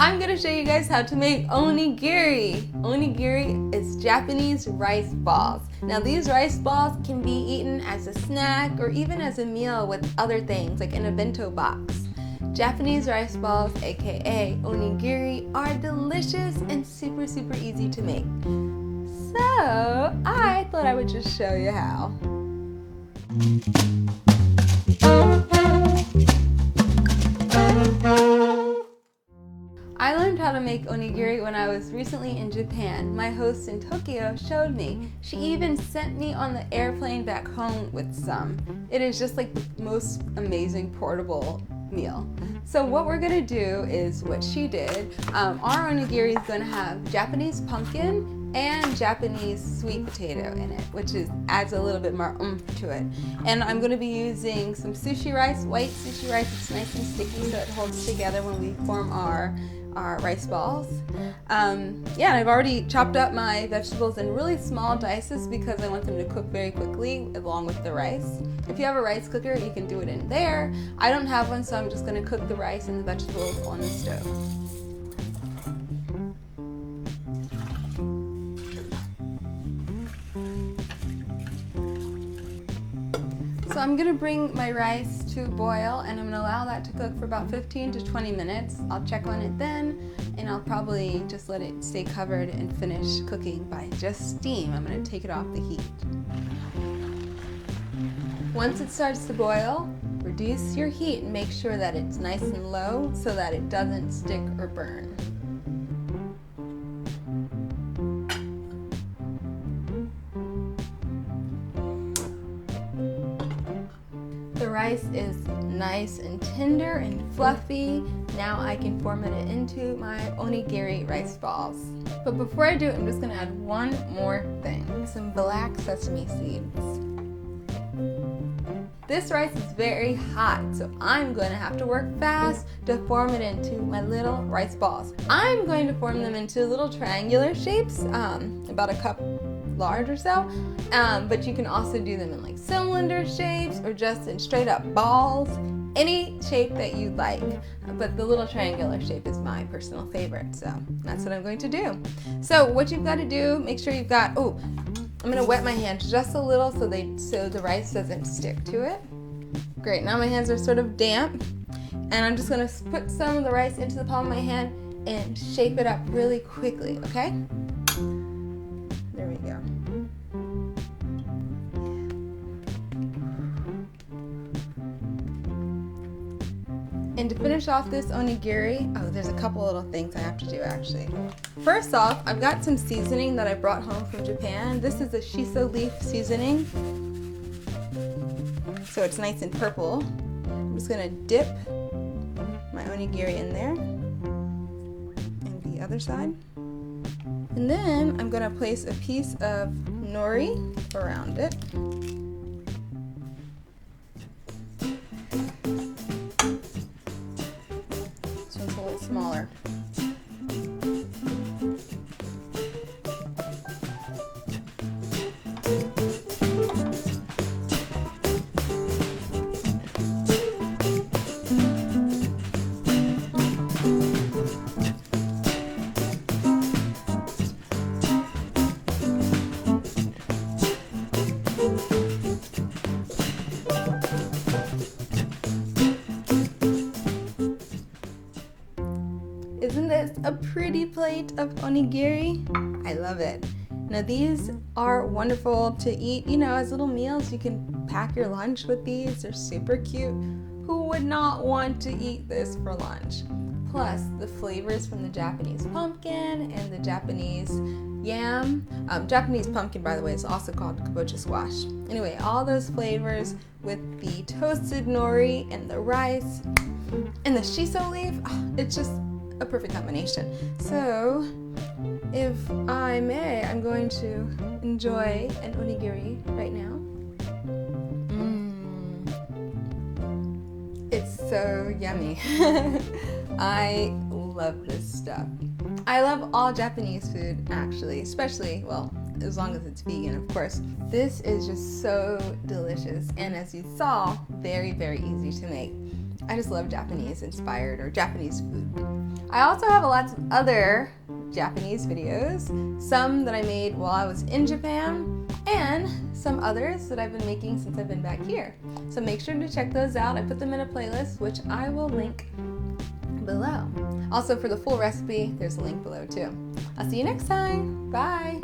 I'm gonna show you guys how to make onigiri. Onigiri is Japanese rice balls. Now these rice balls can be eaten as a snack or even as a meal with other things like in a bento box. Japanese rice balls, aka onigiri, are delicious and super easy to make. So I thought I would just show you how. I learned how to make onigiri when I was recently in Japan. My host in Tokyo showed me. She even sent me on the airplane back home with some. It is just like the most amazing portable meal. So what we're gonna do is what she did. Our onigiri is gonna have Japanese pumpkin and Japanese sweet potato in it, which adds a little bit more oomph to it. And I'm gonna be using some sushi rice, white sushi rice. It's nice and sticky so it holds together when we form our rice balls. And I've already chopped up my vegetables in really small dices because I want them to cook very quickly along with the rice. If you have a rice cooker, you can do it in there. I don't have one, so I'm just gonna cook the rice and the vegetables on the stove. So I'm gonna bring my rice to a boil and I'm gonna allow that to cook for about 15 to 20 minutes. I'll check on it then, and I'll probably just let it stay covered and finish cooking by just steam. I'm gonna take it off the heat. Once it starts to boil, reduce your heat and make sure that it's nice and low so that it doesn't stick or burn. The rice is nice and tender and fluffy. Now I can form it into my onigiri rice balls. But before I do it, I'm just gonna add one more thing, some black sesame seeds. This rice is very hot, so I'm going to have to work fast to form it into my little rice balls. I'm going to form them into little triangular shapes, about a cup large or so, but you can also do them in like cylinder shapes or just in straight up balls, any shape that you like, but the little triangular shape is my personal favorite, so that's what I'm going to do. So what you've got to do, make sure you've got, I'm going to wet my hands just a little so the rice doesn't stick to it. Great, now my hands are sort of damp, and I'm just going to put some of the rice into the palm of my hand and shape it up really quickly, okay? There we go. And to finish off this onigiri, there's a couple little things I have to do actually. First off, I've got some seasoning that I brought home from Japan. This is a shiso leaf seasoning. So it's nice and purple. I'm just gonna dip my onigiri in there. And the other side. And then I'm gonna place a piece of nori around it. This one's a little smaller. Isn't this a pretty plate of onigiri? I love it. Now these are wonderful to eat, as little meals. You can pack your lunch with these. They're super cute. Who would not want to eat this for lunch? Plus the flavors from the Japanese pumpkin and the Japanese yam. Japanese pumpkin, by the way, is also called Kabocha squash. Anyway, all those flavors with the toasted nori and the rice and the shiso leaf. It's just a perfect combination. So, if I may, I'm going to enjoy an onigiri right now. It's so yummy. I love this stuff. I love all Japanese food, actually, especially, as long as it's vegan, of course. This is just so delicious, and as you saw, very easy to make. I just love Japanese inspired or Japanese food. I also have lots of other Japanese videos, some that I made while I was in Japan, and some others that I've been making since I've been back here. So make sure to check those out. I put them in a playlist, which I will link below. Also, for the full recipe, there's a link below too. I'll see you next time. Bye.